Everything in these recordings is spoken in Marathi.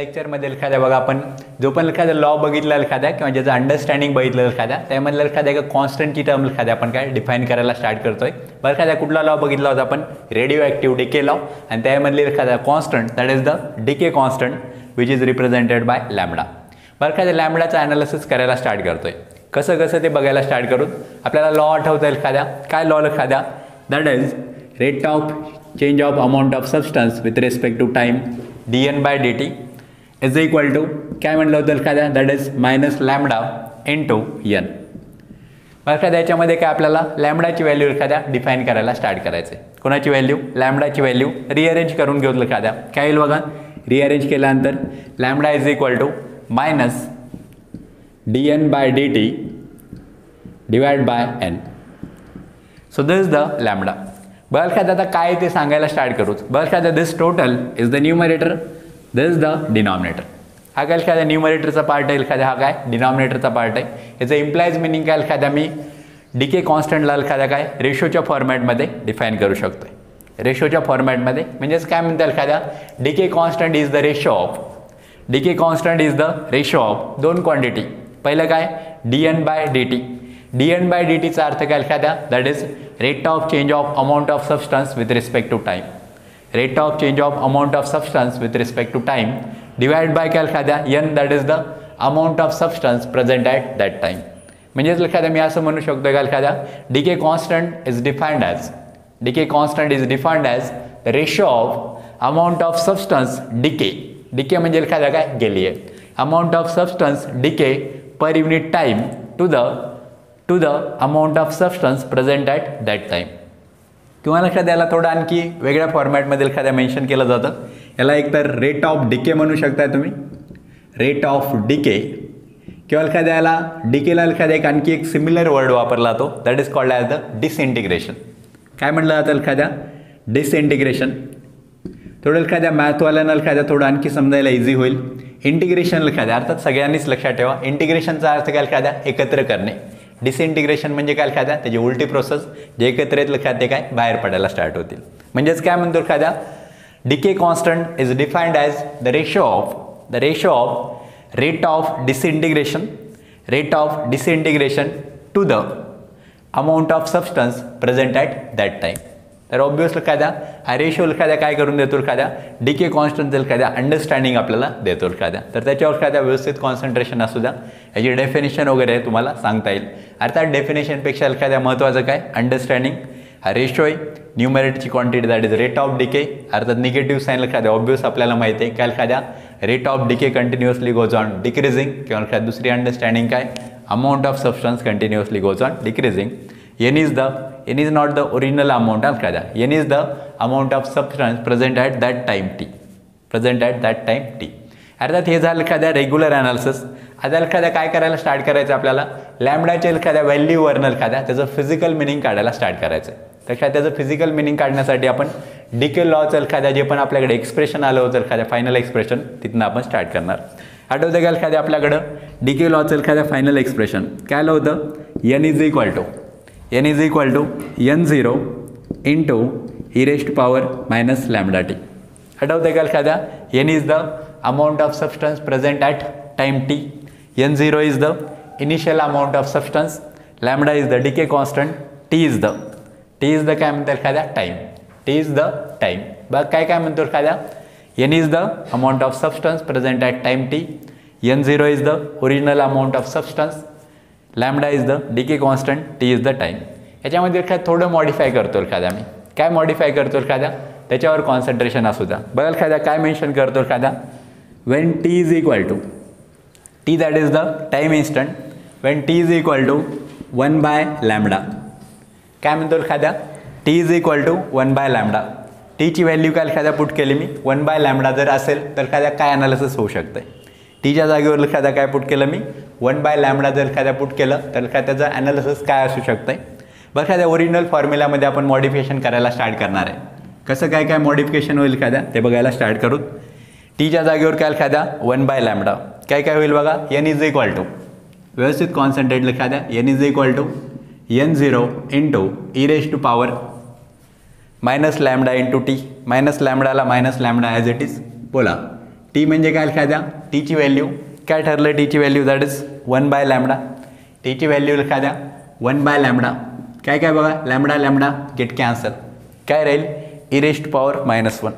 लेक्चरमध्ये एखाद्या बघा आपण जो पण एखादा लॉ बघितला एखाद्या किंवा ज्याचं अंडरस्टँडिंग बघितलं एखाद्या त्यामधलं एखाद्या एका कॉन्स्टंटची टर्म एखाद्या आपण काय डिफाईन करायला स्टार्ट करतोय. बरं एखाद्या कुठला लॉ बघितला होता आपण रेडिओ ॲक्टिव्ह डिके लॉ आणि त्यामधले एखादा constant that is the decay constant which is represented by lambda. बरं एखाद्या लॅम्बडाचं ॲनालिसिस करायला स्टार्ट करतोय. कसं ते बघायला स्टार्ट करून आपल्याला लॉ आठवता येईल एखाद्या काय लॉ एखाद्या that is rate of change of amount of substance with respect to time dn/dt is equal to काय म्हटलं होतं एखाद्या that is minus lambda into n. मग एखाद्या याच्यामध्ये काय आपल्याला लॅम्बडाची व्हॅल्यू एखाद्या डिफाईन करायला स्टार्ट करायचं आहे. कोणाची व्हॅल्यू लॅम्बडाची व्हॅल्यू रिअरेंज करून घेऊ एखाद्या काय येईल बघा रिअरेंज केल्यानंतर lambda is equal to minus dn/dt divide by n. So this is the lambda. बरं एखाद्या आता काय ते सांगायला स्टार्ट करूच. बरं एखाद्या this total is the numerator this the denominator. हा काय एखाद्या न्यूमरेटरचा पार्ट आहे एखाद्या हा काय डिनॉमिनेटरचा पार्ट आहे. याचं इम्प्लाइज मिनिंग काय एखाद्या मी डीके कॉन्स्टंटला एखाद्या काय रेशोच्या फॉर्मॅटमध्ये डिफाईन करू शकतो. रेशोच्या फॉर्मॅटमध्ये म्हणजेच काय म्हणतात एखाद्या decay constant is the ratio of decay constant is the ratio of दोन क्वांटिटी. पहिलं काय dn/dt dn/dtचा अर्थ काय एखाद्या that is rate of change of amount of substance with respect to time. Rate of change of amount of substance with respect to time divide by काय एखाद्या n that is the amount of substance present at that time. म्हणजेच एखाद्या मी असं म्हणू शकतो का एखाद्या decay constant is defined as the ratio of amount of substance decay म्हणजे एखाद्या काय गेली आहे amount of substance decay per unit time to the amount of substance present at that time. किंवा एखाद्याला थोडं आणखी वेगळ्या फॉर्मॅटमध्ये एखाद्या मेन्शन केलं जातं. याला एकतर रेट ऑफ डिके म्हणू शकताय तुम्ही रेट ऑफ डिके किंवा एखाद्याला डिकेला एखाद्या एक आणखी एक सिमिलर वर्ड वापरला जातो that is called as the disintegration. काय म्हटलं जातं एखाद्या डिसइंटिग्रेशन. थोडं एखाद्या मॅथवाल्यांना एखाद्या थोडं आणखी समजायला इझी होईल. इंटिग्रेशन एखाद्या अर्थात सगळ्यांनीच लक्षात ठेवा इंटिग्रेशनचा अर्थ काय एखाद्या एकत्र करणे. डिसइंटिग्रेशन म्हणजे काय एखाद्या त्याची उलटी प्रोसेस जे एकत्र येत एखाद्या काय बाहेर पडायला स्टार्ट होतील. म्हणजेच काय म्हणतो एखाद्या decay constant is defined as the ratio of rate of disintegration to the amount of substance present at that time. तर ऑब्वियसली एखाद्या हा रेशो एखाद्या काय करून देतो एखाद्या डीके कॉन्स्टंट एखाद्या अंडरस्टँडिंग आपल्याला देतो एखाद्या. तर त्याच्यावर एखाद्या व्यवस्थित कॉन्सन्ट्रेशन असू द्या. याची डेफिनेशन वगैरे तुम्हाला सांगता येईल. अर्थात डेफिनेशनपेक्षा एखाद्या महत्त्वाचं काय अंडरस्टँडिंग हा रेशो आहे न्यूमरेटरची quantity that is rate of decay. अर्थात निगेटिव्ह साईन एखाद्या ऑब्वियस आपल्याला माहिती आहे काय एखाद्या rate of decay continuously goes on decreasing किंवा एखाद्या दुसरी अंडरस्टँडिंग काय amount of substance continuously goes on decreasing. n is not the original amount of एखाद्या n is the amount of substance present at that time t. अर्थात हे झालं एखाद्या रेग्युलर ॲनालिसिस. आता एखाद्या काय करायला स्टार्ट करायचं आपल्याला लॅम्बडाच्या एखाद्या व्हॅल्यूवरनं एखाद्या त्याचं फिजिकल मिनिंग काढायला स्टार्ट करायचं. तर त्याचं फिजिकल मिनिंग काढण्यासाठी आपण डीके लॉचं एखाद्या जे पण आपल्याकडे एक्सप्रेशन आलं होतं एखाद्या फायनल एक्सप्रेशन तिथनं आपण स्टार्ट करणार. आठवतं का एखाद्या आपल्याकडं डीके लॉचं एखाद्या फायनल एक्सप्रेशन काय आलं होतं n is equal to n0 into e raised to power minus lambda t. आठवतं का एखाद्या n is the amount of substance present at time t, n0 is the initial amount of substance, lambda is the decay constant, t is the काय म्हणतात एखाद्या time. बघ काय म्हणतो एखाद्या n is the amount of substance present at time t, n0 is the original amount of substance, lambda is the decay constant, T is the time. याच्यामध्ये एखाद्या थोडं मॉडिफाय करतो एखाद्या मी काय मॉडिफाय करतो एखाद्या त्याच्यावर कॉन्सन्ट्रेशन असू द्या. बघा एखाद्या काय मेन्शन करतो एखाद्या when t is equal to t that is the time instant when t is equal to 1/λ. काय म्हणतो एखाद्या टी इज इक्वल टू 1/λ. टीची व्हॅल्यू काय एखाद्या पुट केली मी 1/λ जर असेल तर एखाद्या काय ॲनालिसिस होऊ शकते. टीच्या जागेवर एखाद्या काय पुट केलं मी 1/λ जर एखाद्या पुट केलं तर त्याचं ॲनालिसिस काय असू शकतं. बरं एखाद्या ओरिजिनल फॉर्म्युलामध्ये आपण मॉडिफिकेशन करायला स्टार्ट करणार आहे. कसं काय मॉडिफिकेशन होईल एखाद्या ते बघायला स्टार्ट करू. टीच्या जागेवर काय एखाद्या 1/λ काय होईल बघा n इज इक्वल टू व्यवस्थित कॉन्सन्ट्रेट एखाद्या n is equal to n0 into e raised to power minus lambda into T. Minus लॅम्बडाला minus lambda as it is बोला टी म्हणजे काय लिखा द्या, टीची व्हॅल्यू काय ठरलं, टीची व्हॅल्यू दॅट इज 1/λ. टीची व्हॅल्यू लिखा द्या 1/λ. काय काय बघा, लॅमडा लॅमडा गेट कॅन्सल, काय राहील e⁻⁻1.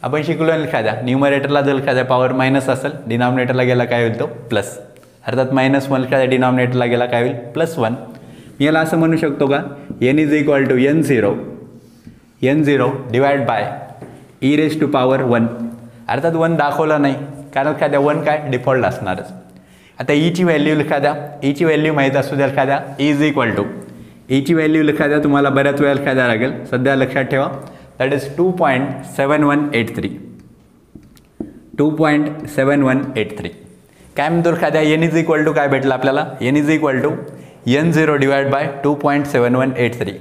आपण शिकलो लिखा द्या, न्यूमरेटरला जर लिखा द्या पॉवर मायनस असेल, डिनॉमिनेटरला गेला काय होईल तो प्लस, अर्थात -1 लिखा द्या डिनॉमिनेटरला गेला काय होईल +1. मी याला असं म्हणू शकतो का, n is equal to n0 divide by e⁻1. अर्थात 1 दाखवला नाही कारण काय द्या 1 काय डिफॉल्ट असणारच. आता ईची व्हॅल्यू लिखा द्या, ईची व्हॅल्यू माहीत असू द्या लिखा द्या इज इक्वल टू, ईची व्हॅल्यू लिखा द्या तुम्हाला बऱ्याच वेळा लिखा द्या लागेल, सध्या लक्षात ठेवा दॅट इज 2.7183. 2.7183 काय म्हणतो लिखा द्या, n इज इक्वल टू काय भेटलं आपल्याला, n is equal to n0 divide by 2.7183.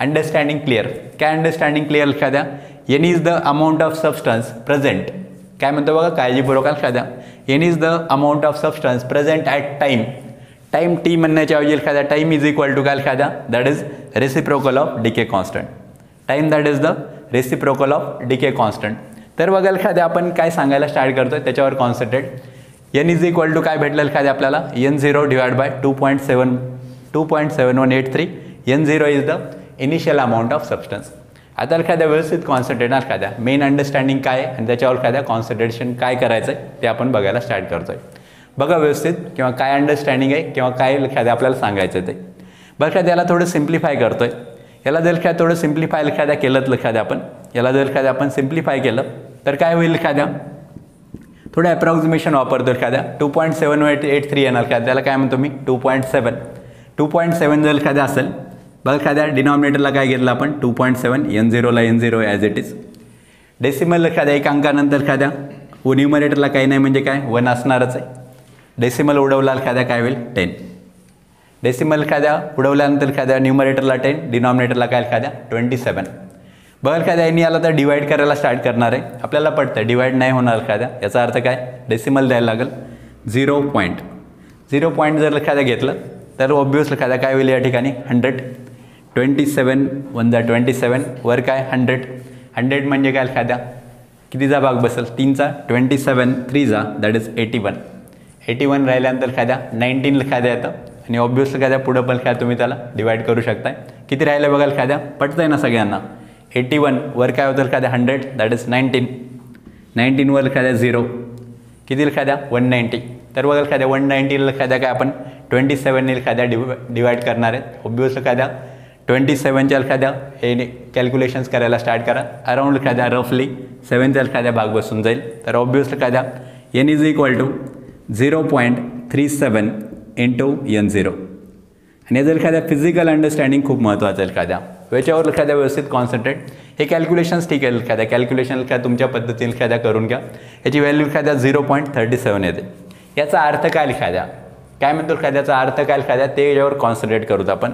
Understanding clear, काय अंडरस्टँडिंग क्लिअर लिखा द्या, n is the amount of substance present, काय म्हणतो बघा काळजीपूर्वक लिखा द्या, n is the amount of substance present at time. Time T म्हणण्याच्या ऐवजी लिखा द्या टाइम इज इक्वल टू काय लिखा द्या, that is reciprocal of decay constant. Time that is the reciprocal of decay constant. तर बघा लिखा द्या आपण काय सांगायला स्टार्ट करतोय त्याच्यावर concentrate. n is equal to काय भेटलं लिखा द्या आपल्याला, n0 divide by 2.7183. n0 is the initial amount of substance. आता एखाद्या व्यवस्थित कॉन्सन्ट्रेट ना एखाद्या मेन अंडरस्टँडिंग काय आणि त्याच्यावर एखाद्या कॉन्सन्ट्रेशन काय करायचं आहे ते आपण बघायला स्टार्ट करतो आहे. बघा व्यवस्थित किंवा काय अंडरस्टँडिंग आहे किंवा काय एखाद्या आपल्याला सांगायचं ते बघा. त्याला थोडं सिम्प्लिफाय करतो आहे. याला जर एखाद्या थोडं सिम्प्लिफाय एखाद्या केलं एखाद्या आपण याला जर एखाद्या आपण सिम्प्लिफाय केलं तर काय होईल एखाद्या थोडं ॲप्रॉक्सिमेशन वापरतो एखाद्या 2.7183 येणार का त्याला काय म्हणतो मी 2.7 जर एखाद्या असेल बघा एखाद्या डिनॉमिनेटरला काय घेतलं आपण 2.7 n0ला n0 as it is. Decimal एखाद्या एक अंकानंतर एखाद्या न्यूमरेटरला काही नाही म्हणजे काय 1 असणारच आहे. डेसिमल उडवला एखाद्या काय होईल 10. डेसिमल एखाद्या उडवल्यानंतर एखाद्या न्यूमरेटरला 10 डिनॉमिनेटरला काय एखाद्या 27. बघा एखाद्या यांनी याला तर डिवाइड करायला स्टार्ट करणार आहे आपल्याला पडतं डिवाइड नाही होणार एखाद्या याचा अर्थ काय डेसिमल द्यायला लागेल 0 पॉईंट जर एखाद्या घेतलं तर ऑब्वियस एखाद्या काय होईल या ठिकाणी 100. 27 1 जा 27 वर काय 100 म्हणजे काय एखाद्या कितीचा भाग बसेल 3चा 27 3 जा दॅट इज 81 राहिल्यानंतर एखाद्या 19 एखाद्या येतं आणि ऑब्वियस एखाद्या पुढं पण काय तुम्ही त्याला डिवाइड करू शकताय. किती राहिलं बघाल एखाद्या पटतंय ना सगळ्यांना 81 वर काय होतं एखाद्या 100 दॅट इज 19 वर एखाद्या 0 किती एखाद्या 190. तर बघा एखाद्या 190 एखाद्या काय आपण 27 एखाद्या डिवाइड करणार आहेत. ऑब्वियस एखाद्या 27च्या एखाद्या हे कॅल्क्युलेशन्स करायला स्टार्ट करा. अराउंड एखाद्या रफली 7चा एखाद्या भाग बसून जाईल. तर ऑब्वियस एखाद्या n is equal to 0.37 into n0. आणि जर एखाद्या फिजिकल अंडरस्टँडिंग खूप महत्त्वाचं आहे एखाद्या याच्यावर एखाद्या व्यवस्थित कॉन्सन्ट्रेट. हे कॅल्क्युलेशन्स ठीक आहे एखाद्या कॅल्क्युलेशन एखाद्या तुमच्या पद्धतीने एखाद्या करून घ्या. याची व्हॅल्यू एखाद्या 0.37 येते. याचा अर्थ काय एखाद्या काय म्हणतो एखाद्याचा अर्थ काय एखाद्या ते याच्यावर कॉन्सन्ट्रेट करूत आपण.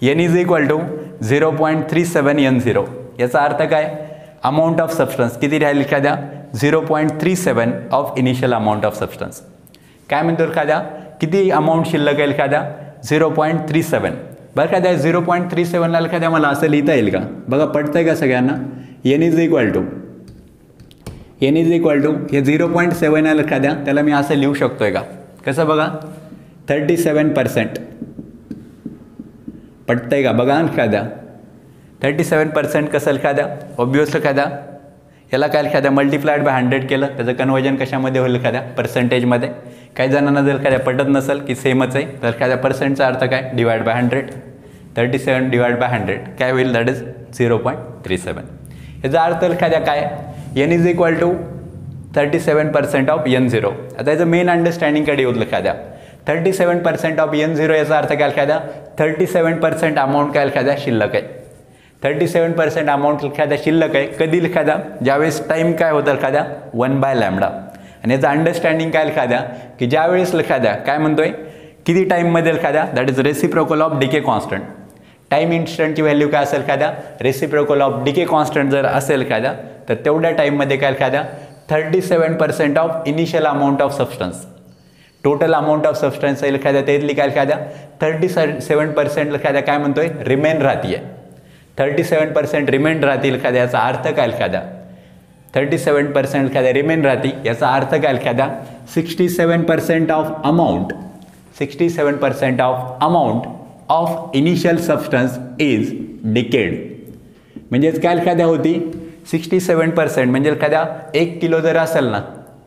n is equal to 0.37 n0. याचा अर्थ काय अमाऊंट ऑफ सबस्टन्स किती राहील एखाद्या 0.37 of initial amount of substance. काय म्हणतो एखाद्या किती अमाऊंट शिल्लक आहे एखाद्या 0.37. बरं एखाद्या 0.37ला एखाद्या मला असं लिहिता येईल का बघा पडतंय का सगळ्यांना. n इज इक्वल टू हे 0.7 आलं एखाद्या त्याला मी असं लिहू शकतोय का कसं बघा 37% पटतंय का बघा एखाद्या 37% कसं एखाद्या ऑब्वियस एखाद्या याला काय एखाद्या मल्टिप्लाइड बाय 100 केलं त्याचं कन्वर्जन कशामध्ये होईल एखाद्या पर्सेंटेजमध्ये. काही जणांना जर एखाद्या पटत नसेल की सेमच आहे तर एखाद्या पर्सेंटचा अर्थ काय डिवाइड बाय 100. 37 डिवाइड बाय 100 काय होईल दॅट इज 0.37. याचा अर्थ एखाद्या काय n is equal to 37% of n0. आता याचं मेन अंडरस्टँडिंग कडे होतं एखाद्या 37% ऑफ n0 याचा अर्थ काय एखाद्या 37% अमाऊंट काय एखाद्या शिल्लक आहे. 37% अमाऊंट एखाद्या शिल्लक आहे कधी एखाद्या ज्यावेळेस टाईम काय होतं एखाद्या 1/λ. आणि याचं अंडरस्टँडिंग काय एखाद्या की ज्यावेळेस एखाद्या काय म्हणतोय किती टाईममध्ये एखाद्या that is reciprocal of decay constant. Time इन्स्टंटची व्हॅल्यू काय असेल एखाद्या रेसिप्रोकल ऑफ डिके कॉन्स्टंट जर असेल एखाद्या तर तेवढ्या टाईममध्ये काय एखाद्या 37% of initial amount of substance. Total amount of substance आहे एखाद्या त्यातली काय एखाद्या 37% एखाद्या काय म्हणतोय रिमेन राहतीये. 37% रिमेन राहतील एखाद्या याचा अर्थ काय एखाद्या 37% एखाद्या रिमेन राहते. याचा अर्थ काय एखाद्या 67% of amount of initial substance is decade. म्हणजेच काय एखाद्या होती 67% म्हणजे एखाद्या 1 किलो जर असेल ना,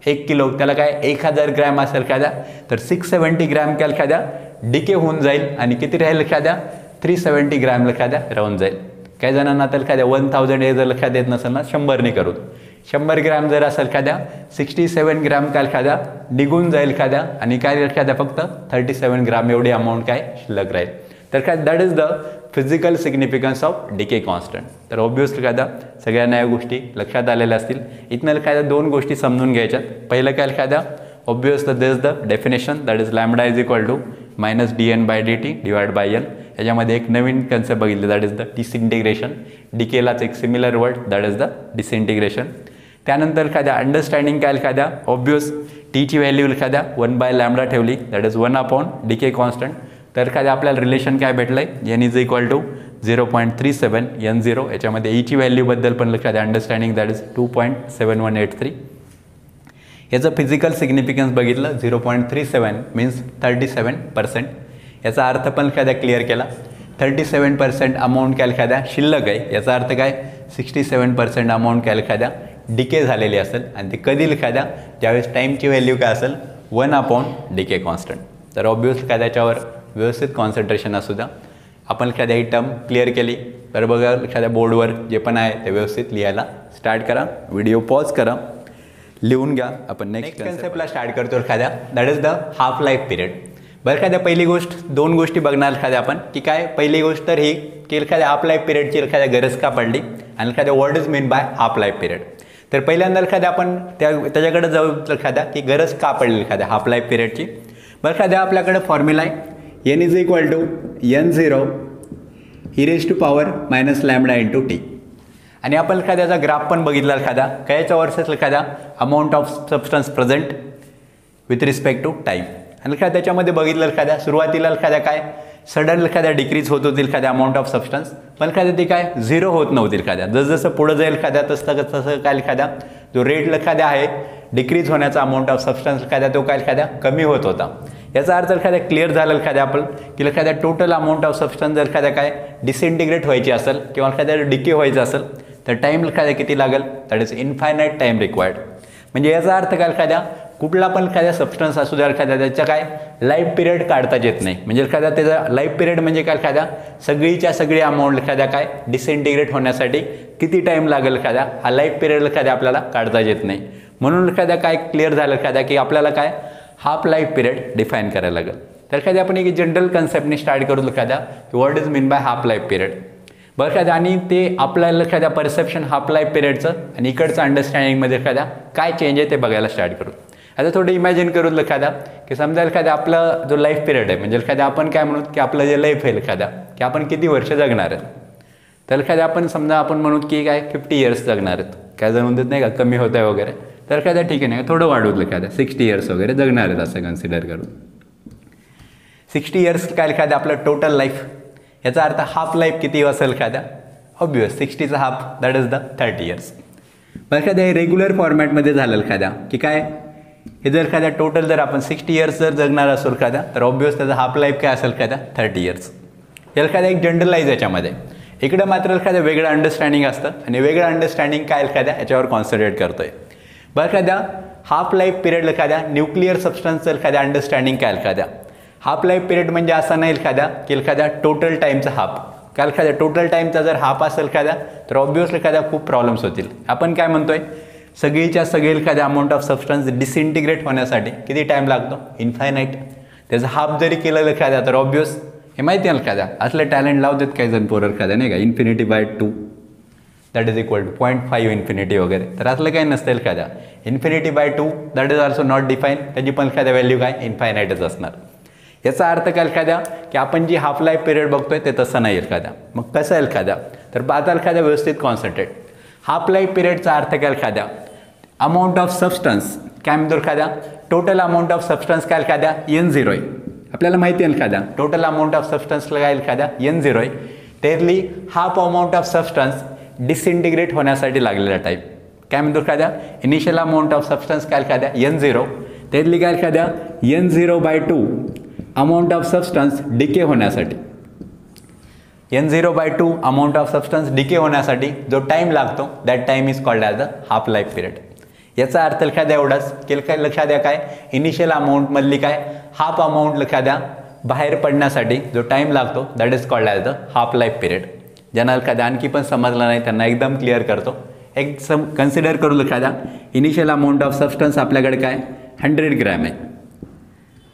1 किलो त्याला काय 1000 ग्रॅम असेल एखाद्या, तर 670 ग्रॅम काय एखाद्या डिके होऊन जाईल आणि किती राहील एखाद्या 370 ग्रॅम एखाद्या राहून जाईल. काही जणांना तर एखाद्या 1000 हे जर एखाद्या येत नसेल ना 100 करून 100 ग्रॅम जर असेल एखाद्या 67 ग्रॅम काय एखाद्या निघून जाईल एखाद्या आणि काय एखाद्या फक्त 37 ग्रॅम एवढी अमाऊंट काय शिल्लक राहील. तर काय that is the physical significance of decay constant. तर ऑब्व्हियसली एखाद्या सगळ्यांना या गोष्टी लक्षात आलेल्या असतील. इथनं एखाद्या 2 गोष्टी समजून घ्यायच्यात. पहिलं काय एखाद्या obviously this is the definition that is lambda is equal to -dn/dt divide by n. याच्यामध्ये एक नवीन कन्सेप्ट बघितली दॅट इज द डिसइंटिग्रेशन. डिकेलाच एक similar word that is the disintegration. त्यानंतर एखाद्या अंडरस्टँडिंग काय एखाद्या ऑब्व्हियस टीची व्हॅल्यू एखाद्या 1/λ ठेवली दॅट इज 1/डिके कॉन्स्टंट. तर एखाद्या आपल्याला रिलेशन काय भेटलं आहे n is equal to 0.37 n0. याच्यामध्ये ईची व्हॅल्यूबद्दल पण एखाद्या अंडरस्टँडिंग दॅट इज 2.7183. याचं फिजिकल सिग्निफिकन्स बघितलं 0.37 मीन्स 37%. याचा अर्थ पण एखाद्या क्लिअर केला. 37% अमाऊंट काय एखाद्या शिल्लक आहे. याचा अर्थ काय 67% अमाऊंट काय एखाद्या डिके झालेली असेल आणि ते कधी एखाद्या ज्यावेळेस टाईमची व्हॅल्यू काय असेल 1/डिके कॉन्स्टंट. तर ऑब्व्हियसली काय त्याच्यावर व्यवस्थित कॉन्सन्ट्रेशन असू द्या. आपण एखाद्या ही टर्म क्लिअर केली तर बघा एखाद्या बोर्डवर जे पण आहे ते व्यवस्थित लिहायला स्टार्ट करा. व्हिडिओ पॉज करा, लिहून घ्या. आपण नेक्स्ट कन्सेप्टला स्टार्ट करतो एखाद्या that is the half life period. बरं एखाद्या पहिली गोष्ट 2 गोष्टी बघणार एखाद्या आपण की काय पहिली गोष्ट तर ही की एखाद्या हाफ लाईफ पिरियडची एखाद्या गरज का पडली आणि एखाद्या what is mean by half life period. तर पहिल्यांदा एखाद्या आपण त्याच्याकडे जाऊ एखाद्या की गरज का पडली एखाद्या हाफ लाईफ पिरियडची. बरं एखाद्या आपल्याकडे फॉर्म्युला आहे n is equal to n0 e⁻ λ × t. आणि आपण एखाद्याचा ग्राफ पण बघितला एखादा कायच्या वर्षात एखादा amount of substance present with respect to time. आणि एखाद्या त्याच्यामध्ये बघितलं एखाद्या सुरुवातीला एखाद्या काय सडन एखाद्या डिक्रीज होत होतील एखाद्या अमाऊंट ऑफ सबस्टन्स, पण एखाद्या ती काय 0 होत नव्हती एखाद्या. जसं पुढं जाईल एखाद्या तसं काय एखाद्या जो रेट एखाद्या आहे डिक्रीज होण्याचा अमाऊंट ऑफ सबस्टन्स एखाद्या तो काय एखाद्या कमी होत होता. याचा अर्थ एखाद्या क्लिअर झालं एखाद्या आपण की एखाद्या टोटल अमाऊंट ऑफ सबस्टन्स जर एखाद्या काय डिसइंटिग्रेट व्हायची असेल किंवा एखाद्या डिके व्हायचं असेल तर टाईम एखाद्या किती लागेल that is infinite time required. म्हणजे याचा अर्थ काय एखाद्या कुठला पण एखाद्या सबस्टन्स असू द्या एखाद्या त्याच्या काय लाईफ पिरियड काढताच येत नाही. म्हणजे एखाद्या त्याचा लाईफ पिरियड म्हणजे काय एखाद्या सगळीच्या सगळी अमाऊंट एखाद्या काय डिसइंटिग्रेट होण्यासाठी किती टाईम लागेल एखाद्या हा लाईफ पिरियड एखाद्या आपल्याला काढता येत नाही. म्हणून एखाद्या काय क्लिअर झालं एखाद्या की आपल्याला काय हाफ लाईफ पिरियड डिफाईन करायला लागेल. तर एखाद्या आपण एक जनरल कन्सेप्टने स्टार्ट करू एखाद्या की what is mean by half life period. बरं एखाद्या आणि ते आपल्याला एखाद्या परसेप्शन हाफ लाईफ पिरियडचं आणि इकडचं अंडरस्टँडिंगमध्ये एखाद्या काय चेंज आहे ते बघायला स्टार्ट करू. आता थोडं इमॅजिन करू एखाद्या की समजा एखाद्या आपला जो लाईफ पिरियड आहे म्हणजे एखाद्या आपण काय म्हणू की आपलं जे लाईफ आहे एखाद्या की आपण किती वर्ष जगणार आहेत. तर एखाद्या आपण समजा आपण म्हणू की काय 50 इयर्स जगणार आहेत. काय जण म्हणतात नाही का कमी होत आहे वगैरे, तर एखाद्या ठीक आहे नाही थोडं वाढवलं एखाद्या 60 इयर्स वगैरे जगणार आहेत असं कन्सिडर करून. 60 इयर्स काय एखाद्या आपलं टोटल लाईफ. याचा अर्थ हाफ लाईफ किती असेल एखाद्या ऑब्व्हियस 60चा half that is the 30 years. पण एखाद्या हे रेग्युलर फॉर्मॅटमध्ये झालं एखाद्या की काय हे जर एखाद्या टोटल जर आपण 60 इयर्स जर जगणार असो एखाद्या तर ऑब्व्हियस त्याचा हाफ लाईफ काय असेल एखाद्या 30 इयर्स. याला एखाद्या एक जनरलाइज याच्यामध्ये इकडं मात्र एखाद्या वेगळं अंडरस्टँडिंग असतं आणि वेगळं अंडरस्टँडिंग काय एखाद्या याच्यावर कॉन्सन्ट्रेट करतोय. बरं एखाद्या हाफ लाईफ पिरियड एखाद्या न्यूक्लिअर सबस्टन्सचं एखाद्या अंडरस्टँडिंग काय एखाद्या हाफ लाईफ पिरियड म्हणजे असं नाही एखाद्या की एखाद्या टोटल टाईमचा हाफ. काय एखाद्या टोटल टाईमचा जर हाफ असेल एखाद्या तर ऑब्व्हियसली एखाद्या खूप प्रॉब्लेम्स होतील. आपण काय म्हणतोय सगळीच्या सगळी एखाद्या अमाऊंट ऑफ सबस्टन्स डिसइंटिग्रेट होण्यासाठी किती टाईम लागतो इन्फायनाईट. त्याचं हाफ जरी केलं एखाद्या तर ऑब्व्हियस हे माहिती आहे एखाद्या असलं टॅलेंट लावतात काही जण पोरं एखाद्या नाही का ∞/2 that is equal to 0.5 infinity वगैरे. तर असलं काही नसतं एखाद्या ∞/2 that is also not define. त्याची पण एखाद्या व्हॅल्यू काय इन्फायनाईटच असणार. याचा अर्थ काय एखाद्या की आपण जी हाफ लाईफ पिरियड बघतोय ते तसं नाही एखाद्या. मग कसं आहे एखाद्या तर आता एखाद्या व्यवस्थित कॉन्सन्ट्रेट. हाफ लाईफ पिरियडचा अर्थ काय एखाद्या अमाऊंट ऑफ सबस्टन्स काय म्हणतो एखाद्या टोटल अमाऊंट ऑफ सबस्टन्स काय एखाद्या n0 आहे. आपल्याला माहिती आहे एखाद्या टोटल अमाऊंट ऑफ सबस्टन्सला काय एखाद्या n0 आहे. त्यातली half amount of substance disintegrate होण्यासाठी लागलेला टाईम. काय म्हणतो एखाद्या इनिशियल अमाऊंट ऑफ सबस्टन्स काय एखाद्या N0 त्यातली काय एखाद्या N0/2 amount of substance decay होण्यासाठी N0/2 amount of substance decay होण्यासाठी जो टाईम लागतो that time is called as the half life period. याचा अर्थ एखाद्या एवढाच की काय लक्षात द्या काय इनिशियल अमाऊंटमधली काय हाफ अमाऊंट एखाद्या बाहेर पडण्यासाठी जो टाईम लागतो that is called as the half life period. ज्यांना एखाद्या आणखी पण समजलं नाही त्यांना एकदम क्लिअर करतो. एक कन्सिडर करू एखाद्या इनिशियल अमाऊंट ऑफ सबस्टन्स आपल्याकडे काय 100 ग्रॅम आहे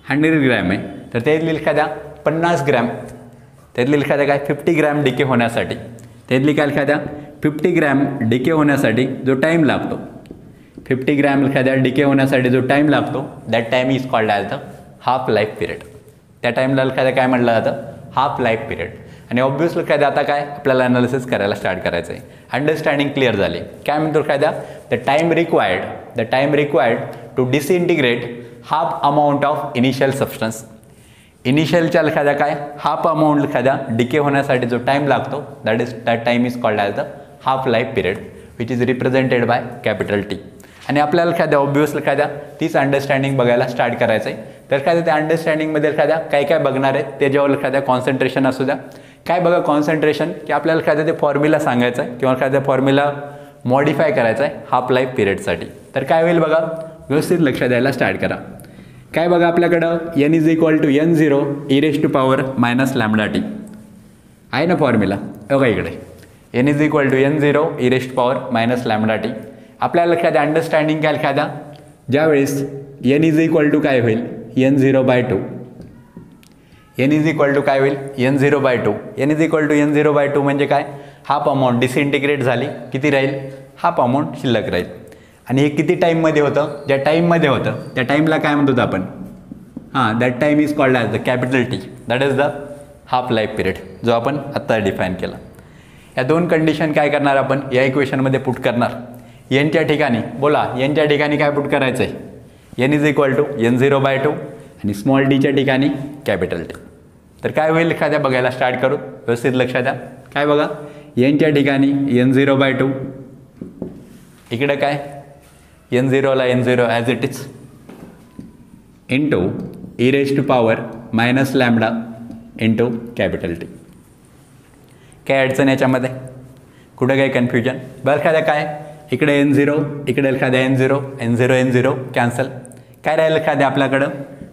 100 ग्रॅम आहे तर त्यातली एखाद्या 50 ग्रॅम त्यातली एखाद्या काय 50 ग्रॅम डिके होण्यासाठी त्यातली काय एखाद्या 50 ग्रॅम डिके होण्यासाठी जो टाईम लागतो 50 ग्रॅम एखाद्या डिके होण्यासाठी जो टाईम लागतो that time is called as the half life period. त्या टाईमला एखाद्या काय म्हटलं जातं हाफ लाईफ पिरियड. आणि ऑब्व्हियसली एखाद्या आता काय आपल्याला ॲनालिसिस करायला स्टार्ट करायचं आहे. अंडरस्टँडिंग क्लिअर झाली. काय म्हणतो एखाद्या the time required to disintegrate half amount of initial substance. इनिशियलच्या एखाद्या काय हाफ अमाऊंट एखाद्या डिके होण्यासाठी जो टाईम लागतो that time is called as the half life period which is represented by capital T. आणि आपल्याला एखाद्या ऑब्व्हियसली एखाद्या तीच अंडरस्टँडिंग बघायला स्टार्ट करायचं आहे. तर एखाद्या त्या अंडरस्टँडिंगमध्ये एखाद्या काय काय बघणार आहे ते जेव्हा एखाद्या कॉन्सन्ट्रेशन असू द्या. काय बघा कॉन्सन्ट्रेशन की आपल्याला एखाद्या ते फॉर्म्युला सांगायचं आहे किंवा एखाद्या फॉर्म्युला मॉडिफाय करायचा आहे हाफ लाईफ पिरियडसाठी. तर काय होईल बघा व्यवस्थित लक्ष द्यायला स्टार्ट करा. काय बघा आपल्याकडं N is equal to N0 e⁻⁻ आहे ना फॉर्म्युला. बघा इकडे N is equal to N0 e⁻⁻. आपल्याला एखाद्या अंडरस्टँडिंग काय एखाद्या ज्यावेळेस N इज इक्वल टू काय होईल N0/2 N is equal to काय होईल N0/2 N is equal to N0/2 म्हणजे काय हाफ अमाऊंट डिसइंटिग्रेट झाली किती राहील हाफ अमाऊंट शिल्लक राहील. आणि हे किती टाईममध्ये होतं ज्या टाईममध्ये होतं त्या टाईमला काय म्हणतो आपण that time is called as the capital T that is the half life period जो आपण आत्ता डिफाईन केला. या दोन कंडिशन काय करणार आपण या इक्वेशनमध्ये पुट करणार. Nच्या ठिकाणी बोला Nच्या ठिकाणी काय पुट करायचं आहे N is equal to N0/2 आणि स्मॉल डीच्या ठिकाणी कॅपिटल T. तर काय होईल एखाद्या बघायला स्टार्ट करू व्यवस्थित लक्षात द्या. काय बघा Nच्या ठिकाणी N0/2 इकडे काय N0ला N0 as it is into e⁻⁻ into capital T. काय अडचण याच्यामध्ये कुठं काय कन्फ्युजन बरं एखाद्या काय इकडे N0 इकडे एखाद्या N0 कॅन्सल. काय राहील एखाद्या आपल्याकडं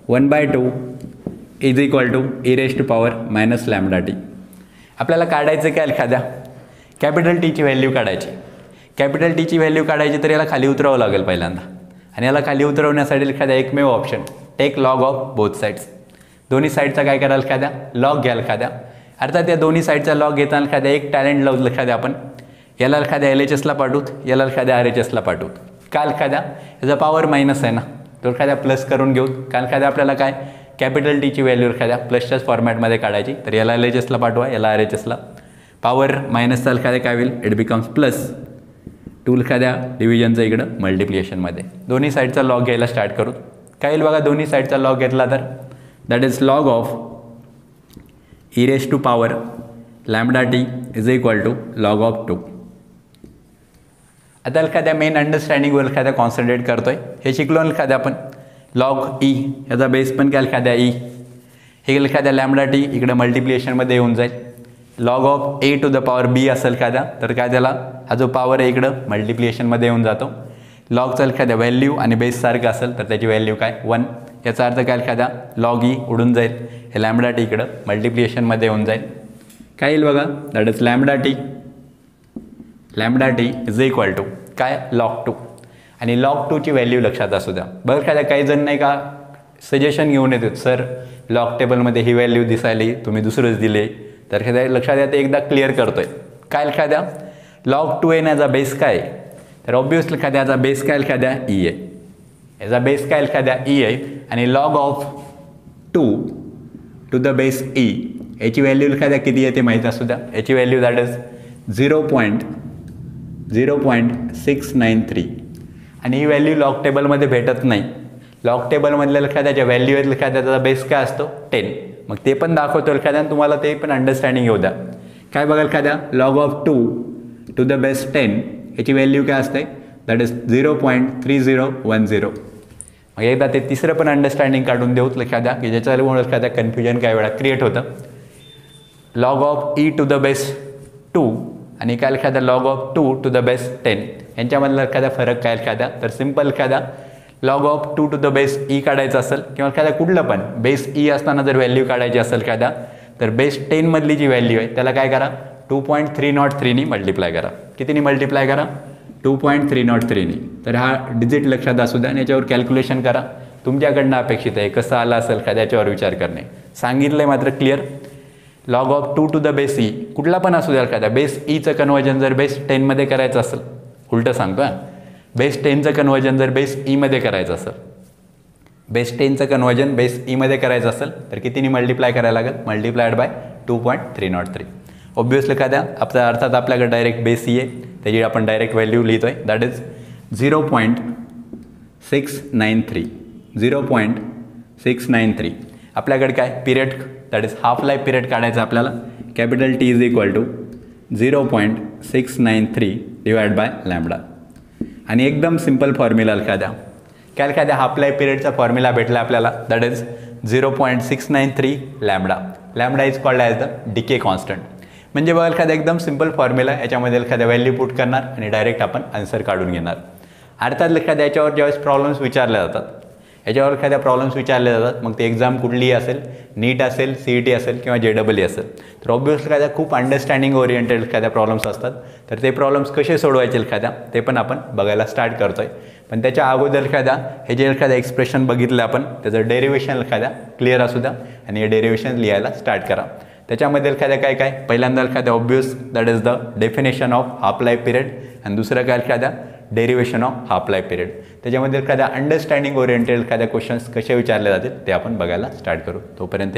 1/2 इज इक्वल टू e⁻⁻T. आपल्याला काढायचं काय एखाद्या कॅपिटल Tची व्हॅल्यू काढायची. कॅपिटल Tची व्हॅल्यू काढायची तर याला खाली उतरावं लागेल पहिल्यांदा. आणि याला खाली उतरवण्यासाठी एखाद्या एकमेव option take log of both sides. दोन्ही साईडचा काय कराल एखाद्या लॉग घ्याल एखाद्या. अर्थात या दोन्ही साईडचा लॉग घेताना एखाद्या एक टॅलेंट लावलं एखाद्या आपण याला एखाद्या LHSला पाठवूत याला एखाद्या RHSला पाठवूत. काल एखाद्या याचा पॉवर मायनस आहे ना तो एखाद्या प्लस करून घेऊ. काल एखाद्या आपल्याला काय कॅपिटल Tची व्हॅल्यू एखाद्या प्लसच्याच फॉर्मॅटमध्ये काढायची तर याला LHSला पाठवा याला RHSला. पॉवर मायनसचा एखाद्या काय होईल इट बिकम्स प्लस 2 एखाद्या डिव्हिजनचं इकडं मल्टिप्लिकेशनमध्ये. दोन्ही साईडचा लॉग घ्यायला स्टार्ट करू. काय होईल बघा दोन्ही साईडचा लॉग घेतला तर that is log of e⁻⁻T is equal to log of 2. आता एखाद्या मेन अंडरस्टँडिंगवर एखाद्या कॉन्सन्ट्रेट करतोय. हे शिकलो एखाद्या आपण लॉग E याचा बेस पण काय एखाद्या E हे एखाद्या λT इकडे मल्टिप्लिकेशनमध्ये येऊन जाईल. लॉग ऑफ a⁻b असेल एखाद्या तर काय त्याला हा जो पॉवर आहे इकडं मल्टिप्लिकेशनमध्ये येऊन जातो. लॉगचा एखाद्या व्हॅल्यू आणि बेससारखं असेल तर त्याची व्हॅल्यू काय 1. याचा अर्थ काय एखाद्या लॉग E उडून जाईल हे λT इकडं मल्टिप्लिकेशनमध्ये येऊन जाईल. काय येईल बघा that is λT is equal to काय log 2. आणि log 2ची व्हॅल्यू लक्षात असू द्या. बरं एखाद्या काही जण नाही का सजेशन घेऊन येतात सर लॉग टेबलमध्ये ही व्हॅल्यू दिसायली तुम्ही दुसरंच दिले तर एखाद्या लक्षात द्या ते एकदा क्लिअर करतोय. काय एखाद्या log 2 येण्याचा बेस काय तर ऑब्व्हियसली एखाद्या याचा बेस काय एखाद्या E आहे. याचा बेस काय एखाद्या E आहे आणि log of 2 to the base E याची व्हॅल्यू एखाद्या किती येते माहीत असू द्या. याची व्हॅल्यू दॅट इज 0.693 आणि ही व्हॅल्यू लॉग टेबलमध्ये भेटत नाही. लॉग टेबलमधल्या एखाद्याच्या व्हॅल्यू आहेत एखाद्या त्याचा बेस काय असतो 10. मग ते पण दाखवतो एखाद्या तुम्हाला ते पण अंडरस्टँडिंग येऊ द्या. काय बघा एखाद्या log of 2 to the base 10 याची व्हॅल्यू काय असते दॅट इज 0.3010. मग एकदा ते तिसरं पण अंडरस्टँडिंग काढून देऊत लक्षात द्या की ज्याच्यामुळे लक्षात द्या कन्फ्युजन काही वेळा क्रिएट होतं. Log of e to the base 2 आणि काय लक्षात द्या log of 2 to the base 10 यांच्यामधला एखादा फरक काय लक्षात द्या. तर सिम्पल एखादा log of 2 to the base e काढायचं असेल किंवा एखादा कुठलं पण बेस e असताना जर व्हॅल्यू काढायची असेल एखादा तर बेस 10 मधली जी व्हॅल्यू आहे त्याला काय करा 2.303 मल्टिप्लाय करा. कितीनी मल्टिप्लाय करा 2.303. तर हा डिजिट लक्षात असू द्या आणि याच्यावर कॅल्क्युलेशन करा. तुमच्याकडनं अपेक्षित आहे कसं आलं असेल का त्याच्यावर विचार करणे. सांगितलं आहे मात्र clear. Log of 2 to the base e कुठला पण असू द्या एखादा बेस ईचं कन्वर्जन जर बेस 10मध्ये करायचं असेल उलटं सांगतो बेस 10चं कन्वर्जन जर बेस ईमध्ये करायचं असेल बेस 10चं कन्वर्जन बेस ईमध्ये करायचं असेल तर कितीनी मल्टिप्लाय करायला लागेल मल्टिप्लायड बाय 2.303. ऑब्वियसली काय द्या आपल्या अर्थात आपल्याकडे डायरेक्ट बेस ई आहे त्याची आपण डायरेक्ट व्हॅल्यू लिहितो आहे दॅट इज 0.693. 0.693. आपल्याकडे काय period that is half life period काढायचा आपल्याला. Capital T is equal to 0.693 divide by lambda. आणि एकदम सिम्पल फॉर्म्युला लक्षात द्या काय लक्षात द्या हाफ लाईफ पिरियडचा फॉर्म्युला भेटला आपल्याला that is 0.693 lambda. Lambda is called as the decay constant. म्हणजे बघा एखादा एकदम सिम्पल फॉर्म्युला याच्यामध्ये एखाद्या व्हॅल्यू पुट करणार आणि डायरेक्ट आपण आन्सर काढून घेणार. अर्थात एखाद्या याच्यावर ज्यावेळेस प्रॉब्लेम्स विचारले जातात याच्यावर एखाद्या प्रॉब्लेम्स विचारले जातात मग ते एक्झाम कुठलीही असेल नीट असेल CET असेल किंवा JEE असेल तर ऑब्वियसली एखाद्या खूप अंडरस्टँडिंग ओरिएंटेड एखाद्या प्रॉब्लेम्स असतात तर ते प्रॉब्लेम्स कसे सोडवायचे एखाद्या ते पण आपण बघायला स्टार्ट करतो आहे. पण त्याच्या अगोदर एखाद्या हे जे एखाद्या एक्सप्रेशन बघितलं आपण त्याचं डेरिवेशन एखाद्या क्लिअर असू द्या आणि हे डेरिवेशन लिहायला स्टार्ट करा. त्याच्यामध्ये एखाद्या काय काय पहिल्यांदा एखाद्या obvious that is the definition of half life period आणि दुसरं काय एखाद्या derivation of half life period. त्याच्यामध्ये एखाद्या अंडरस्टँडिंग ओरिएंटेड एखाद्या क्वेश्चन्स कसे विचारले जातील ते आपण बघायला स्टार्ट करू. तोपर्यंत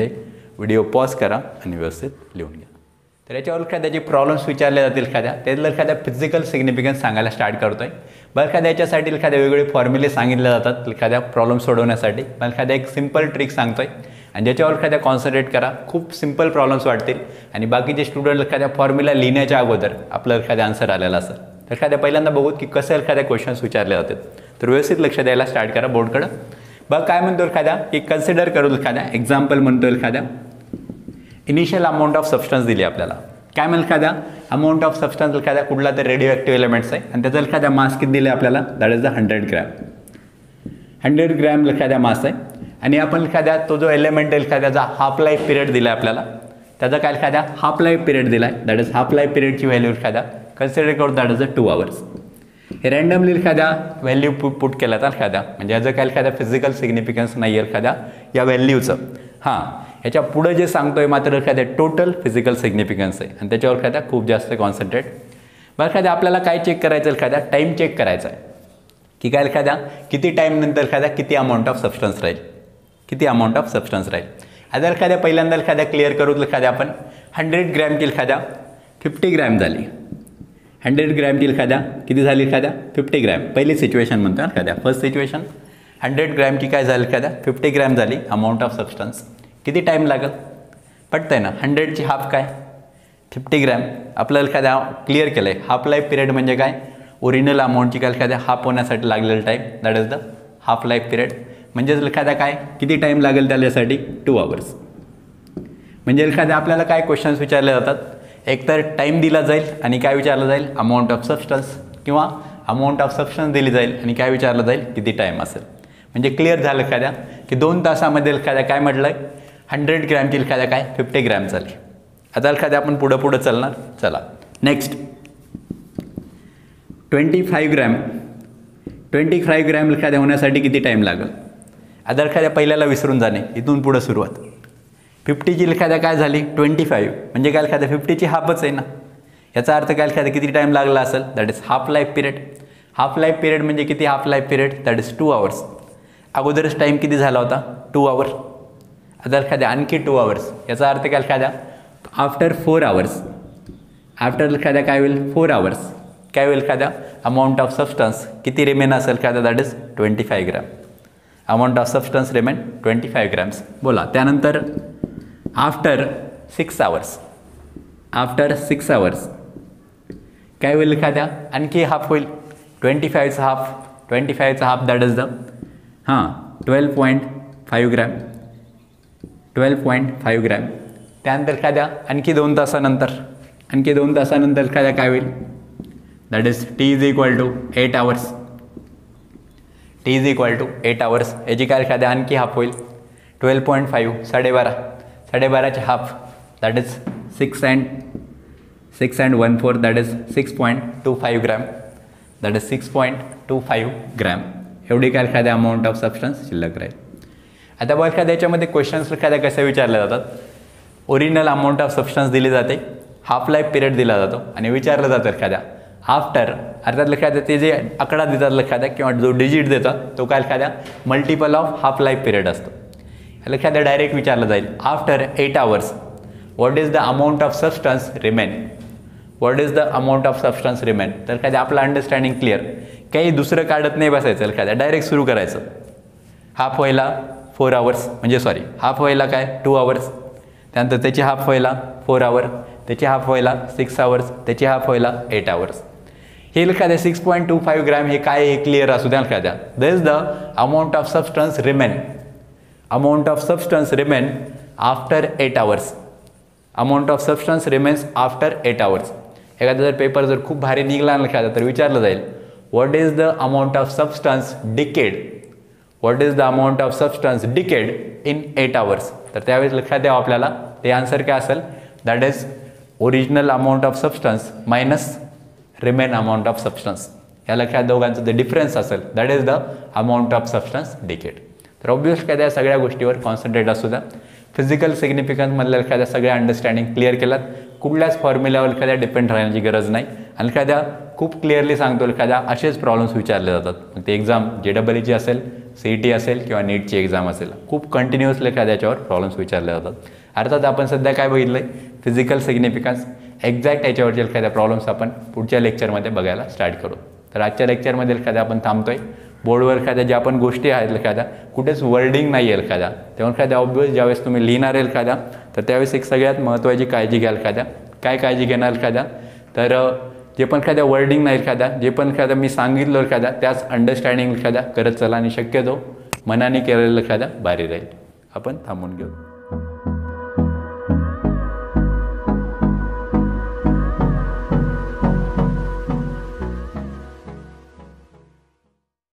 व्हिडिओ पॉज करा आणि व्यवस्थित लिहून घ्या. तर याच्यावर एखाद्या जे प्रॉब्लेम्स विचारले जातील एखाद्या त्यातलं एखाद्या फिजिकल सिग्निफिकन्स सांगायला स्टार्ट करतो आहे. बरं एखाद्या याच्यासाठी एखाद्या वेगवेगळे फॉर्म्युले सांगितले जातात एखाद्या प्रॉब्लेम सोडवण्यासाठी. पण एखाद्या एक सिम्पल ट्रिक सांगतो आहे आणि ज्याच्यावर एखाद्या कॉन्सन्ट्रेट करा. खूप सिम्पल प्रॉब्लेम्स वाटतील आणि बाकीचे स्टुडंट एखाद्या फॉर्म्युला लिहिण्याच्या अगोदर आपलं एखाद्या आन्सर आलेला असेल तर एखाद्या पहिल्यांदा बघूत की कसं एखाद्या क्वेश्चन्स विचारले जातात. तर व्यवस्थित लक्ष द्यायला स्टार्ट करा बोर्डकडं. बघा काय म्हणतो एखाद्या की कन्सिडर करू एखाद्या एक्झाम्पल म्हणतो एखाद्या इनिशियल अमाऊंट ऑफ सबस्टन्स दिली आपल्याला. काय म्हणेल एखाद्या अमाऊंट ऑफ सबस्टन्स एखाद्या कुठला तर रेडिओ ॲक्टिव्ह एलिमेंट्स आहे आणि त्याचा एखाद्या मास किती दिले आपल्याला that is the 100 gram. 100 gram एखाद्या मास आहे आणि आपण एखाद्या तो जो एलिमेंट आहे एखाद्याचा हाफ लाईफ पिरियड दिला आहे आपल्याला त्याचा काय एखाद्या हाफ लाईफ पिरियड दिला आहे दॅट इज हाफ लाईफ पिरियडची व्हॅल्यू एखाद्या कन्सिडर करू दॅट इज 2 आवर्स. हे रँडमली एखाद्या व्हॅल्यू पुट केला तर एखाद्या म्हणजे याचं काय एखाद्या फिजिकल सिग्निफिकन्स नाही आहे एखाद्या या व्हॅल्यूचं. हां ह्याच्या पुढं जे सांगतोय मात्र एखाद्या टोटल फिजिकल सिग्निफिकन्स आहे आणि त्याच्यावर एखाद्या खूप जास्त कॉन्सन्ट्रेट. बरं एखाद्या आपल्याला काय चेक करायचं एखाद्या टाईम चेक करायचा आहे की काय एखाद्या किती टाईम नंतर एखाद्या किती अमाऊंट ऑफ सबस्टन्स राहील किती अमाऊंट ऑफ सबस्टन्स राहील. आता एखाद्या पहिल्यांदा एखाद्या क्लिअर करू एखाद्या आपण 100 ग्रॅमची एखाद्या 50 ग्रॅम झाली. 100 ग्रॅमची एखाद्या किती झाली एखाद्या 50 ग्रॅम. पहिली सिच्युएशन म्हणतो एखाद्या फर्स्ट सिच्युएशन 100 ग्रॅमची काय झाली एखाद्या 50 ग्रॅम झाली अमाऊंट ऑफ सबस्टन्स. किती टाईम लागेल पटतंय ना. 100ची हाफ काय 50 ग्रॅम. आपल्याला एखाद्या क्लिअर केलं आहे हाफ लाईफ पिरियड म्हणजे काय ओरिजिनल अमाऊंटची काय एखाद्या हाफ होण्यासाठी लागलेलं time that is the half life period. म्हणजेच एखाद्या काय किती टाईम लागेल त्याच्यासाठी 2 आवर्स. म्हणजे एखाद्या आपल्याला काय क्वेश्चन्स विचारले जातात एकतर टाईम दिला जाईल आणि काय विचारलं जाईल अमाऊंट ऑफ सबस्टन्स किंवा अमाऊंट ऑफ सबस्टन्स दिली जाईल आणि काय विचारलं जाईल किती टाईम असेल. म्हणजे क्लिअर झालं एखाद्या की 2 तासामध्ये एखाद्या काय म्हटलं आहे 100 ग्रॅमची एखाद्या काय 50 ग्रॅम झाली. आता एखाद्या आपण पुढं चालणार. चला नेक्स्ट 25 ग्रॅम 25 ग्रॅम एखाद्या होण्यासाठी किती टाईम लागेल. आता एखाद्या पहिल्याला विसरून जाणे इथून पुढं सुरुवात. 50ची एखाद्या काय झाली 25 म्हणजे काय एखाद्या 50ची हाफच आहे ना. याचा अर्थ काय एखाद्या किती टाईम लागला असेल that is half life period. Half life period म्हणजे किती half life period that is 2 hours. अगोदरच टाईम किती झाला होता 2 आवर. आता एखाद्या आणखी 2 आवर्स याचा अर्थ काय एखाद्या आफ्टर 4 आवर्स आफ्टर एखाद्या काय होईल 4 आवर्स काय होईल एखाद्या अमाऊंट ऑफ सबस्टन्स किती रिमेन असेल एखाद्या that is 25 gram. Amount of substance remain 25 grams. बोला त्यानंतर आफ्टर 6 आवर्स आफ्टर 6 आवर्स काय होईल एखाद्या आणखी हाफ होईल 25चा half that is the 12.5 gram 12.5 gram. त्यानंतर काय द्या आणखी 2 तासानंतर काय द्या काय होईल that is T is equal to 8 hours. T is equal to 8 hours. याची काय द्या आणखी हाफ होईल 12.5 12.5चे half that is 6 and 1/4 that is 6.25 gram that is 6.25 gram. एवढी काय एखाद्या अमाऊंट ऑफ सबस्टन्स शिल्लक राहील. आता बघा एखाद्या याच्यामध्ये क्वेश्चन्स एखाद्या कसे विचारले जातात. ओरिजिनल अमाऊंट ऑफ सबस्टन्स दिली जाते, हाफ लाईफ पिरियड दिला जातो आणि विचारलं जातं एखाद्या आफ्टर अर्थात एखाद्या ते जे आकडा देतात एखाद्या किंवा जो डिजिट देतात तो काय एखाद्या multiple of half life period असतो. एखाद्या डायरेक्ट विचारलं जाईल after 8 hours what is the amount of substance remain. What is the amount of substance remain. तर एखाद्या आपलं अंडरस्टँडिंग क्लिअर, काही दुसरं काढत नाही बसायचं एखाद्या डायरेक्ट सुरू करायचं. हाफ व्हायला 4 आवर्स म्हणजे हाफ व्हायला काय 2 आवर्स. त्यानंतर त्याची हाफ व्हायला 4 आवर, त्याची हाफ व्हायला 6 आवर्स, त्याची हाफ व्हायला 8 आवर्स. हे एखाद्या 6.25 ग्रॅम हे काय हे क्लिअर असू द्या एखाद्या. This is the amount of substance remain. Amount of substance remain after 8 hours. Amount of substance remains after 8 hours. एखादा जर पेपर जर खूप भारी निघला एखादा तर विचारलं जाईल what is the amount of substance decade. What is the amount of substance decade in 8 hours. तर त्यावेळेस लक्षात द्यावं आपल्याला ते आन्सर काय असेल that is original amount of substance minus remain amount of substance. या लक्षात दोघांचं जे डिफरन्स असेल that is the amount of substance decade. तर ऑब्वियस काय त्या सगळ्या गोष्टीवर कॉन्सन्ट्रेट असू द्या. फिजिकल सिग्निफिकन्समधल्या एखाद्या सगळ्या अंडरस्टँडिंग क्लिअर केलात. कुठल्याच फॉर्म्युल्यावर एखाद्या डिपेंड राहण्याची गरज नाही. आणि एखाद्या खूप क्लिअरली सांगतो एखाद्या असेच प्रॉब्लेम्स विचारले जातात. मग ते एक्झाम JEEची असेल, CET असेल किंवा नीटची एक्झाम असेल, खूप कंटिन्युअसली एखाद्या याच्यावर प्रॉब्लेम्स विचारले जातात. अर्थात आपण सध्या काय बघितलं आहे फिजिकल सिग्निफिकन्स एक्झॅक्ट याच्यावरचे एखाद्या प्रॉब्लेम्स आपण पुढच्या लेक्चरमध्ये बघायला स्टार्ट करू. तर आजच्या लेक्चरमध्ये एखाद्या आपण थांबतोय. बोर्डवर एखाद्या ज्या पण गोष्टी आहेत एखाद्या कुठेच वर्डिंग नाही आहे एखाद्या, तेव्हा एखाद्या ऑब्वियस ज्यावेळेस तुम्ही लिहिणार आहे एखाद्या तर त्यावेळेस एक सगळ्यात महत्त्वाची काळजी घ्याल एखाद्या. काय काळजी घेणार एखाद्या तर जे पण एखाद्या वर्डिंग नाही एखाद्या जे पण एखाद्या मी सांगितलं एखाद्या त्याच अंडरस्टँडिंग एखाद्या करत चला आणि शक्यतो मनाने केलेलं एखाद्या भारी राहील. आपण थांबून घेऊ.